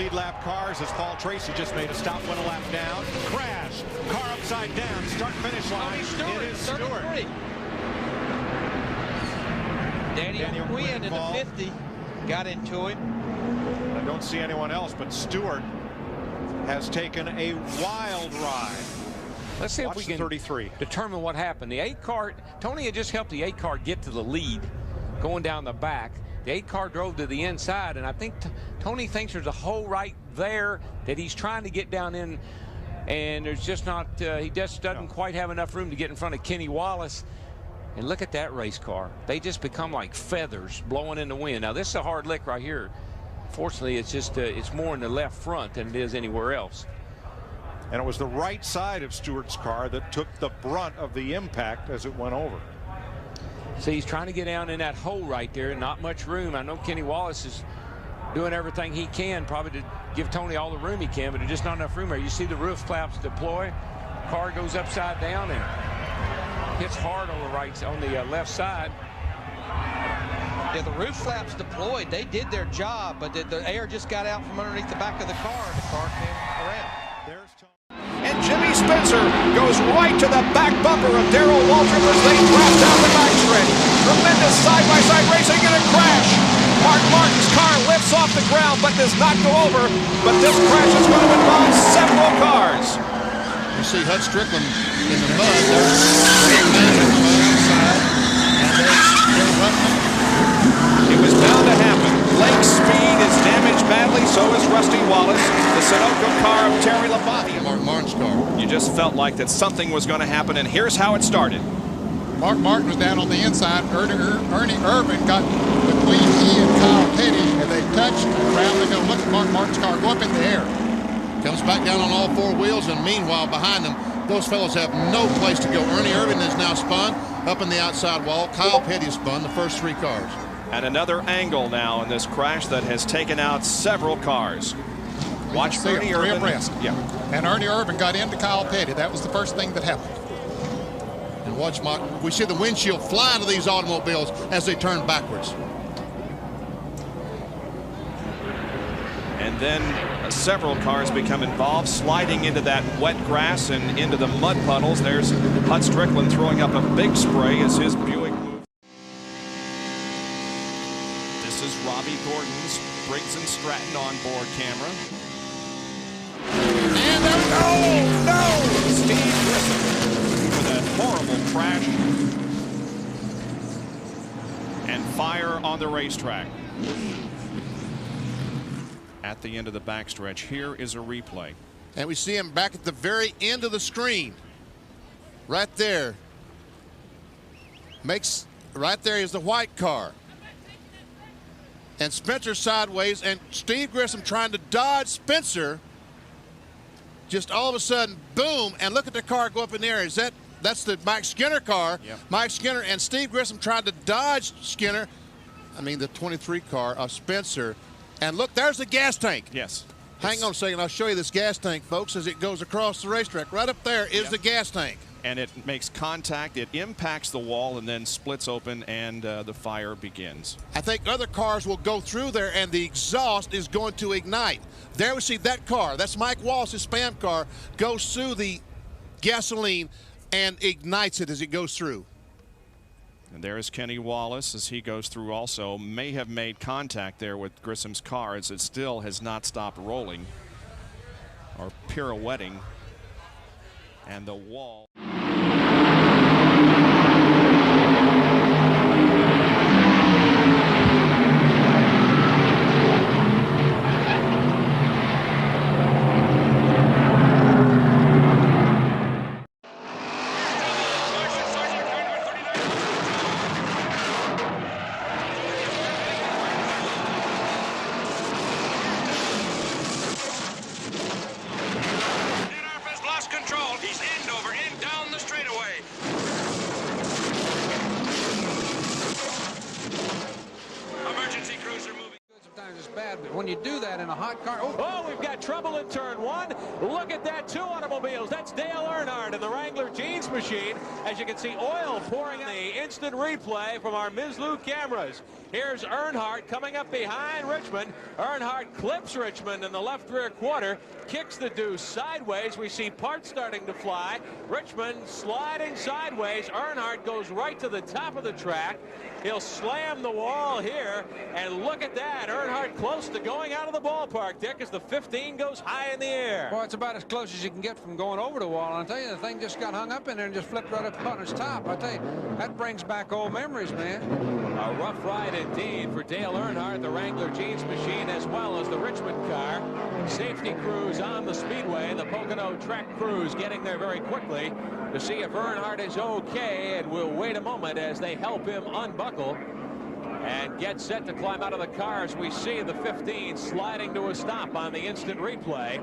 lead lap cars as Paul Tracy just made a stop, went a lap down. Crash. Car upside down. Start finish line. It is Stewart. Daniel Quinn in the 50 got into it. I don't see anyone else, but Stewart has taken a wild ride. Let's see if we can determine what happened. The 8 car, Tony had just helped the 8 car get to the lead going down the back. The 8 car drove to the inside, and I think Tony thinks there's a hole right there that he's trying to get down in, and there's just not, he just doesn't quite have enough room to get in front of Kenny Wallace. And look at that race car. They just become like feathers blowing in the wind. Now, this is a hard lick right here. Fortunately, it's just, it's more in the left front than it is anywhere else. And it was the right side of Stewart's car that took the brunt of the impact as it went over. See, he's trying to get down in that hole right there. Not much room. I know Kenny Wallace is doing everything he can probably to give Tony all the room he can, but there's just not enough room there. You see the roof flaps deploy. Car goes upside down and hits hard on the left side. Yeah, the roof flaps deployed. They did their job, but the air just got out from underneath the back of the car, and the car came around. And Jimmy Spencer goes right to the back bumper of Darrell Waltrip as they drop down the backstretch. Tremendous side-by-side racing and a crash. Mark Martin's car lifts off the ground but does not go over. But this crash is going to involve several cars. You see Hud Strickland in the mud. There's outside, and there's it was bound to happen. Blake's speed is damaged badly, so is Rusty Wallace. The Sunoco car of Terry Labonte. Mark Martin's car. You just felt like that something was going to happen, and here's how it started. Mark Martin was down on the inside. Ernie Irvin got between he and Kyle Petty, and they touched, and around they go. Look at Mark Martin's car go up in the air. Comes back down on all 4 wheels, and meanwhile behind them, those fellows have no place to go. Ernie Irvin is now spun up in the outside wall. Kyle Petty is spun, the first 3 cars. And another angle now in this crash that has taken out several cars. Watch Ernie Irvin. Yeah. And Ernie Irvin got into Kyle Petty. That was the first thing that happened. And watch, we see the windshield fly to these automobiles as they turn backwards. And then several cars become involved, sliding into that wet grass and into the mud puddles. There's Hud Strickland throwing up a big spray as his Buick moves. This is Robbie Gordon's Briggs & Stratton onboard camera. And no! Steve Grissom with a horrible crash and fire on the racetrack. At the end of the backstretch, here is a replay. And we see him back at the very end of the screen. Right there. Right there is the white car. And Spencer sideways, and Steve Grissom trying to dodge Spencer. Just all of a sudden, boom, and look at the car go up in the air. That's the Mike Skinner car. Yep. Mike Skinner and Steve Grissom tried to dodge Skinner. I mean, the 23 car of Spencer. And look, there's the gas tank. Yes. Hang on a second. I'll show you this gas tank, folks, as it goes across the racetrack. Right up there is the gas tank. And it makes contact. It impacts the wall and then splits open, and the fire begins. I think other cars will go through there, and the exhaust is going to ignite. There we see that car. That's Mike Wallace's Spam car. Goes through the gasoline and ignites it as it goes through. And there is Kenny Wallace as he goes through also. May have made contact there with Grissom's car as it still has not stopped rolling or pirouetting. And the wall. Control. He's end over end down a hot car. Oh, we've got trouble in turn 1. Look at that, 2 automobiles. That's Dale Earnhardt in the Wrangler Jeans machine. As you can see, oil pouring in the instant replay from our Ms. Lou cameras. Here's Earnhardt coming up behind Richmond. Earnhardt clips Richmond in the left rear quarter, kicks the deuce sideways. We see parts starting to fly. Richmond sliding sideways. Earnhardt goes right to the top of the track. He'll slam the wall here, and look at that. Earnhardt close to going out of the ballpark, Dick, as the 15 goes high in the air. Well, it's about as close as you can get from going over the wall. And I tell you, the thing just got hung up in there and just flipped right up on its top. I tell you, that brings back old memories, man. A rough ride indeed for Dale Earnhardt, the Wrangler Jeans machine, as well as the Richmond car. Safety crews on the speedway, the Pocono track crews getting there very quickly to see if Earnhardt is okay, and we'll wait a moment as they help him unbuckle and get set to climb out of the car as we see the 15 sliding to a stop on the instant replay.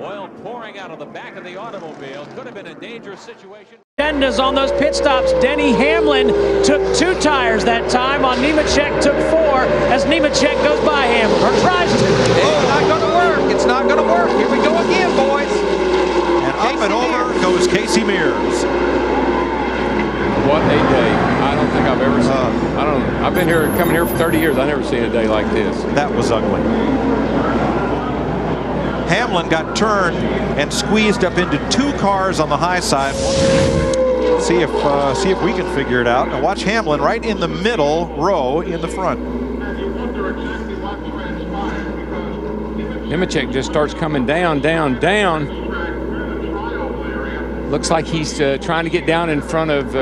Oil pouring out of the back of the automobile. Could have been a dangerous situation. Agendas on those pit stops. Denny Hamlin took 2 tires that time. On Nemechek took 4 as Nemechek goes by him or tries to. It's not going to work. It's not going to work. Here we go again, boys. And up and over goes Casey Mears. What a day. I don't think I've ever seen. I've been here, coming here for 30 years. I've never seen a day like this. That was ugly. Hamlin got turned and squeezed up into 2 cars on the high side. See if we can figure it out. Now watch Hamlin right in the middle row in the front. Nemechek just starts coming down, down, down. Looks like he's trying to get down in front of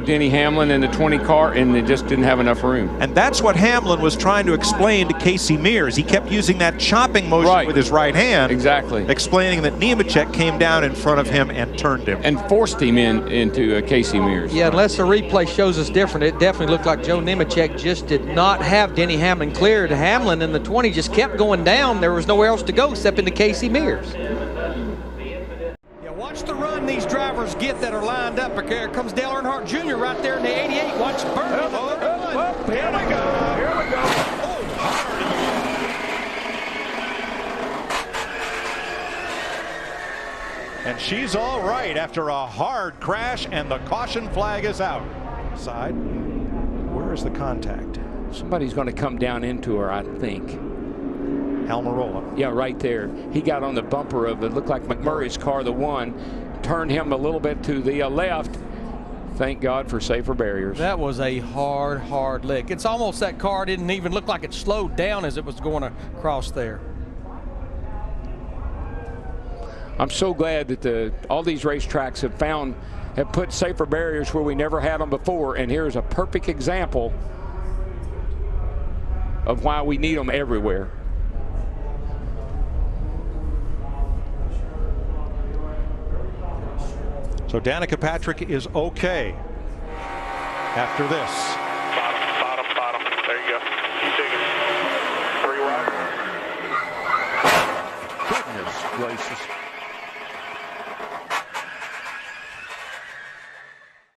Denny Hamlin in the 20 car, and they just didn't have enough room. And that's what Hamlin was trying to explain to Casey Mears. He kept using that chopping motion with his right hand. Exactly. Explaining that Nemechek came down in front of him and turned him. And forced him into Casey Mears. Yeah, unless the replay shows us different, it definitely looked like Joe Nemechek just did not have Denny Hamlin cleared. Hamlin in the 20 just kept going down. There was nowhere else to go except into Casey Mears. Watch the run these drivers get that are lined up. Here comes Dale Earnhardt Jr. right there in the 88. Watch Burn. Here we go. Here we go. And she's all right after a hard crash, and the caution flag is out. Side. Where is the contact? Somebody's going to come down into her, I think. Almirola. Yeah, right there. He got on the bumper of it. Looked like McMurray's car, the one. Turned him a little bit to the left. Thank God for safer barriers. That was a hard lick. It's almost that car didn't even look like it slowed down as it was going across there. I'm so glad that all these racetracks have put safer barriers where we never had them before, and here's a perfect example of why we need them everywhere. So Danica Patrick is okay after this. Bottom. There you go. Keep digging. 3 right. Goodness gracious.